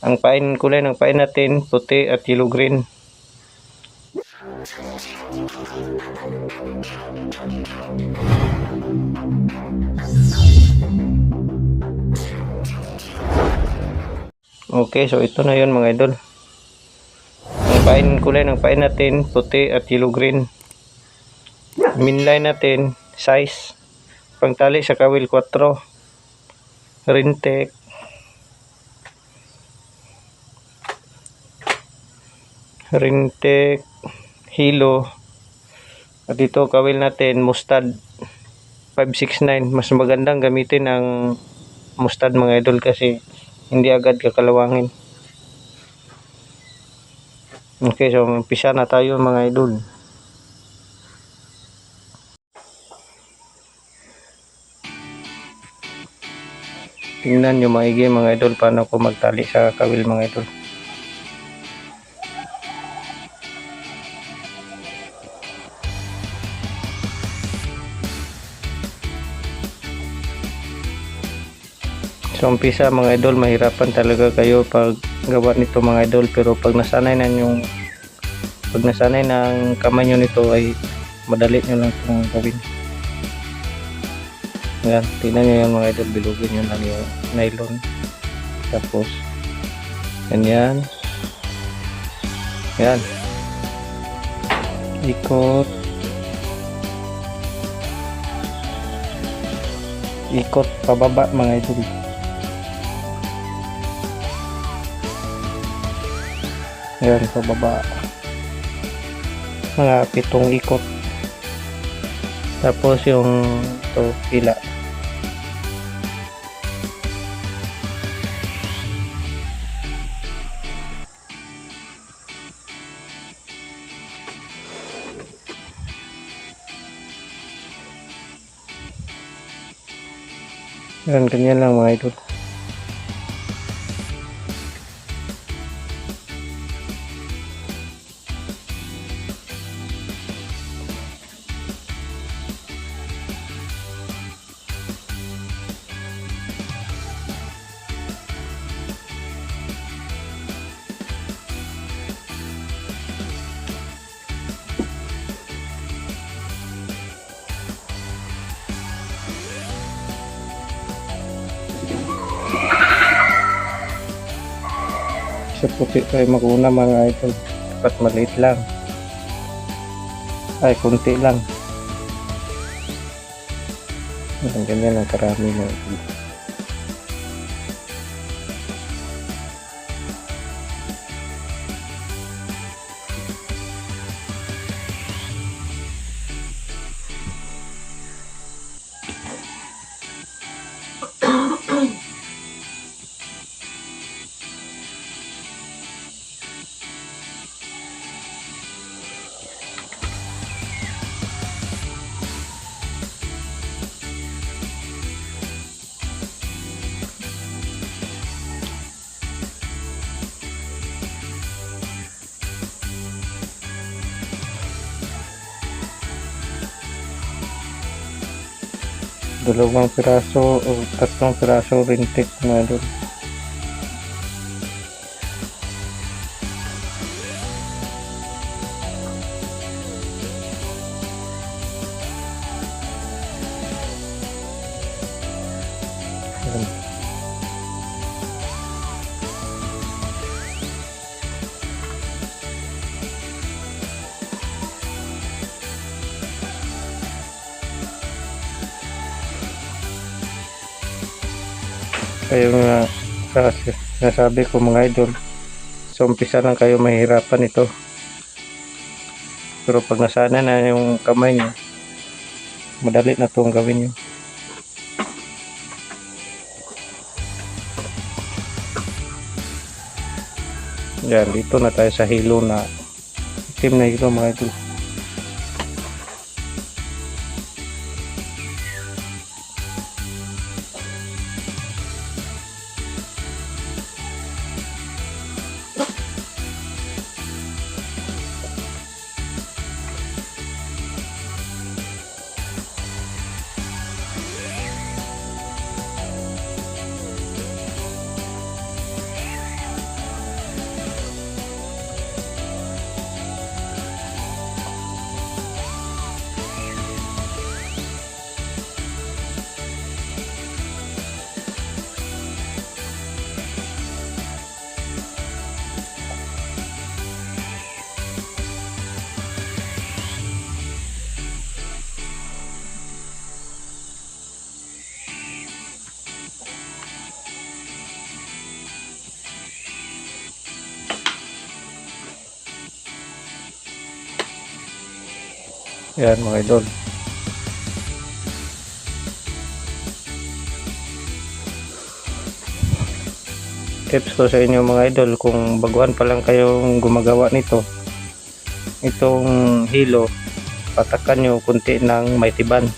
Ang kulay ng pain natin, puti at yellow green. Okay, so ito na yun mga idol. Ang kulay ng pain natin, puti at yellow green. Minline natin, size. Pangtali sa kawil 4. Rintek. Hilo. At ito kawil natin, mustad 569. Mas magandang gamitin ang mustad mga idol kasi hindi agad kakalawangin. Okay, so umpisa na tayo mga idol. Tingnan nyo maigi mga idol paano ko magtali sa kawil mga idol. So umpisa mga idol, mahirapan talaga kayo pag gawa nito mga idol, pero pag nasanay ng kamay nyo nito ay madali nyo lang itong gawin. Yan, tingnan nyo yan mga idol, bilugin nyo lang yung nylon, tapos ganyan, yan, ikot pababa mga idol. Yan, pababa mga 7 ikot. Tapos yung ito pila, yan, ganyan lang mga idol. Sa puti tayo maguna mga idol, dapat maliit lang, ay kunti lang, ganyan lang karami mga idol. Dalawang piraso o 3 piraso rintik mga idol. Kayo nga nasabi ko mga idol, so umpisa lang kayo mahirapan ito, pero pag nasana na yung kamay nyo, madali na itong gawin nyo. Yan, dito na tayo sa hilo na itim na hilo mga idol. Yan mga idol. Tips ko sa inyo mga idol, kung baguhan pa lang kayong gumagawa nito, itong hilo, patakan nyo kunti ng may tiban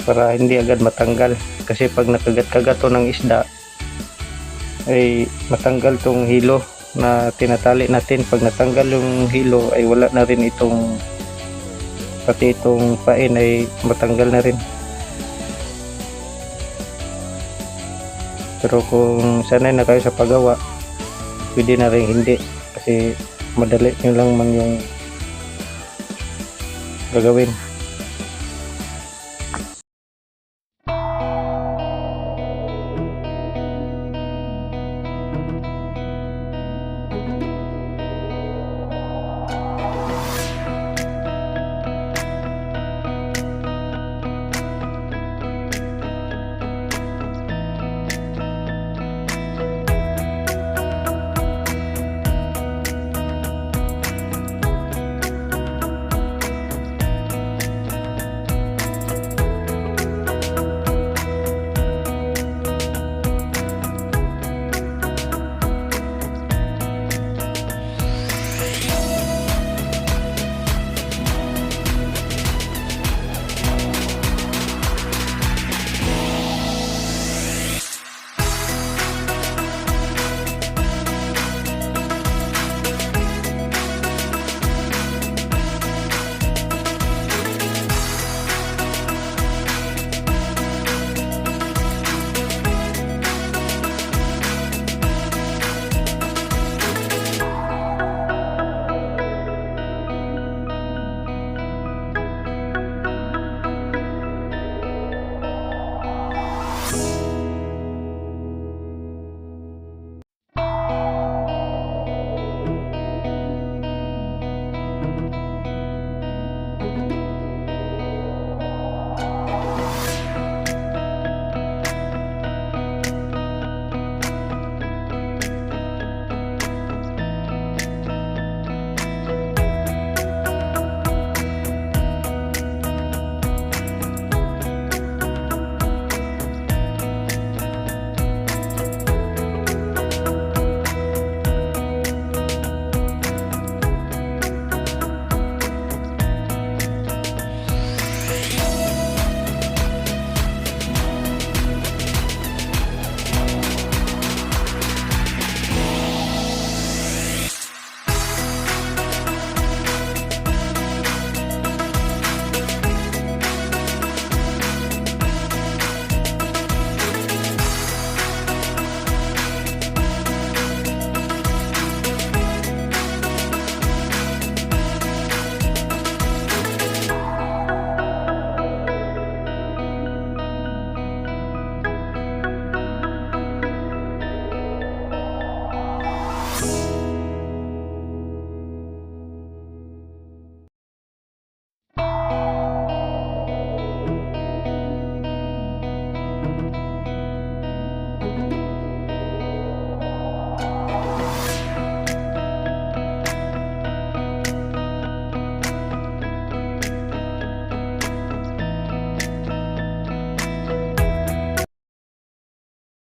para hindi agad matanggal, kasi pag nakagat-kagat to ng isda ay matanggal tong hilo na tinatali natin. Pag natanggal yung hilo ay wala na rin itong, pati itong pain ay matanggal na rin. Pero kung sanay na kayo sa paggawa, pwede na rin hindi, kasi madali nyo lang man yung gagawin.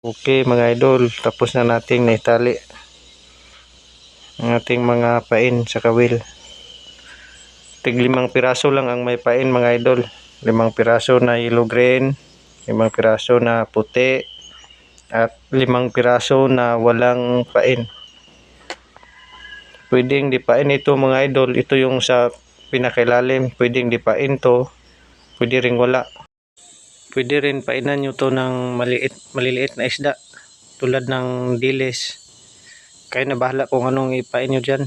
Okay mga idol, tapos na nating naitali ang ating mga pain sa kawil. Tig 5 piraso lang ang may pain mga idol. 5 piraso na yellow green, 5 piraso na puti, at 5 piraso na walang pain. Pwedeng dipain ito mga idol, ito yung sa pinakailalim, pwedeng dipain to, pwede ring wala. Pwede rin painan nyo to ng maliliit na isda tulad ng dilis. Kaya na bahala kung anong ipain nyo dyan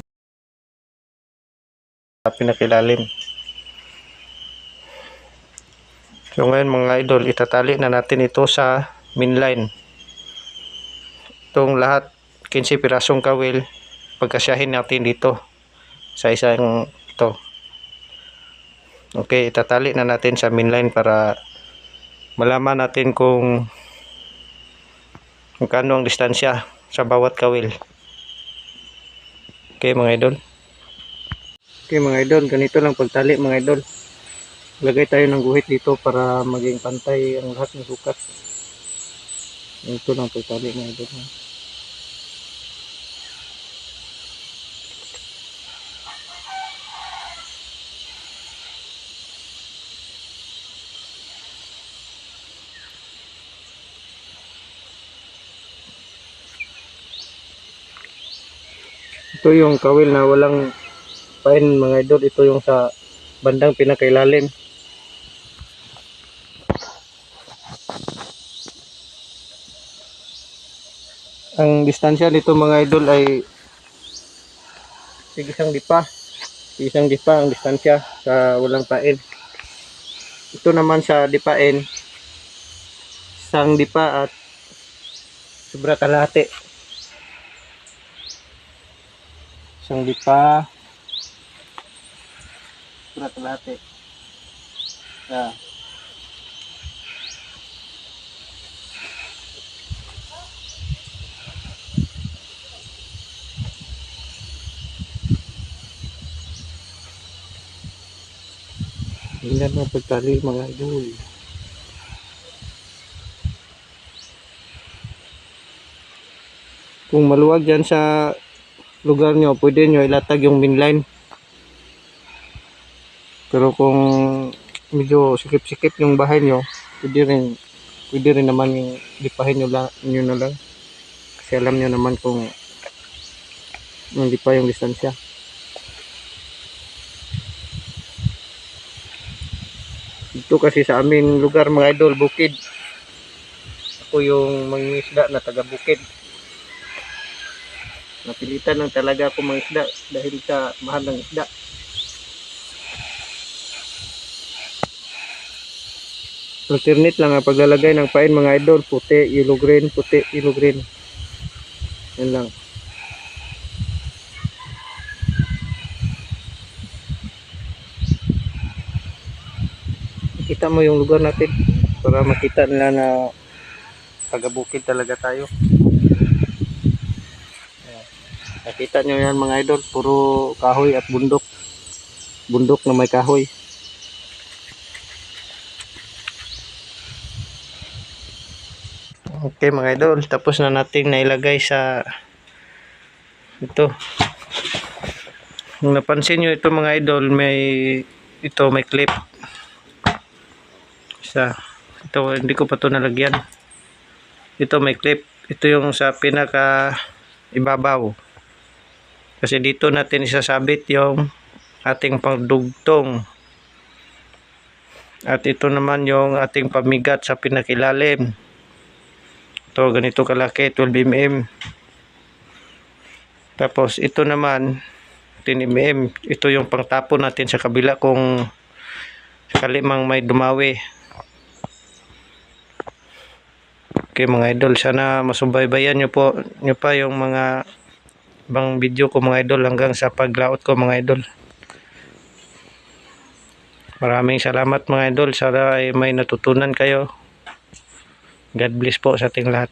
sa pinakailalim. So ngayon mga idol, itatali na natin ito sa mainline. Itong lahat 15 pirasong kawil, pagkasyahin natin dito sa isang ito. Okay, itatali na natin sa mainline para malaman natin kung magkano ang distansya sa bawat kawil. Okay mga idol. Okay mga idol, ganito lang pagtali mga idol. Lagay tayo ng guhit dito para maging pantay ang lahat ng sukat. Ganito lang pagtali mga idol. Ito yung kawil na walang pain mga idol. Ito yung sa bandang pinakailalim. Ang distansya nito mga idol ay isang dipa. Isang dipa ang distansya sa walang pain. Ito naman sa dipain, isang dipa at sobra kalahati. Isang dipa, sobra kalahati. Yeah. Tingnan mo pagtali mga idol. Kung maluwag dyan sa lugar nyo, pwede nyo ilatag yung mainline. Pero kung medyo sikip-sikip yung bahay nyo, pwede rin naman yung lipahin nyo na lang. Kasi alam nyo naman kung hindi pa yung distansya. Ito kasi sa aming lugar mga idol, bukid. Ako yung mangingisda na taga bukid. Napilitan lang talaga ako mangisda dahil sa mahal ng isda. Alternate lang ang paglalagay ng pain mga idol, puti, yellow green, puti, yellow green. Yan lang. Kita mo yung lugar natin para makita nila na taga-bukid talaga tayo. Nakita nyo yan mga idol, puro kahoy at bundok. Bundok na may kahoy. Okay mga idol, tapos na natin nailagay sa ito. Kung napansin nyo ito mga idol, may clip. Ito hindi ko pa ito nalagyan. Ito may clip. Ito yung sa pinaka ibabaw. Kasi dito natin isasabit yung ating pangdugtong. At ito naman yung ating pamigat sa pinakilalim. Ito ganito kalaki, 12 mm. Tapos ito naman 10 mm. Ito yung pangtapon natin sa kabila kung sakali mang may dumawi. Okay mga idol, sana masubaybayan nyo pa yung mga ibang video ko mga idol hanggang sa paglaot ko mga idol. Maraming salamat mga idol, sana ay may natutunan kayo. God bless po sa ating lahat.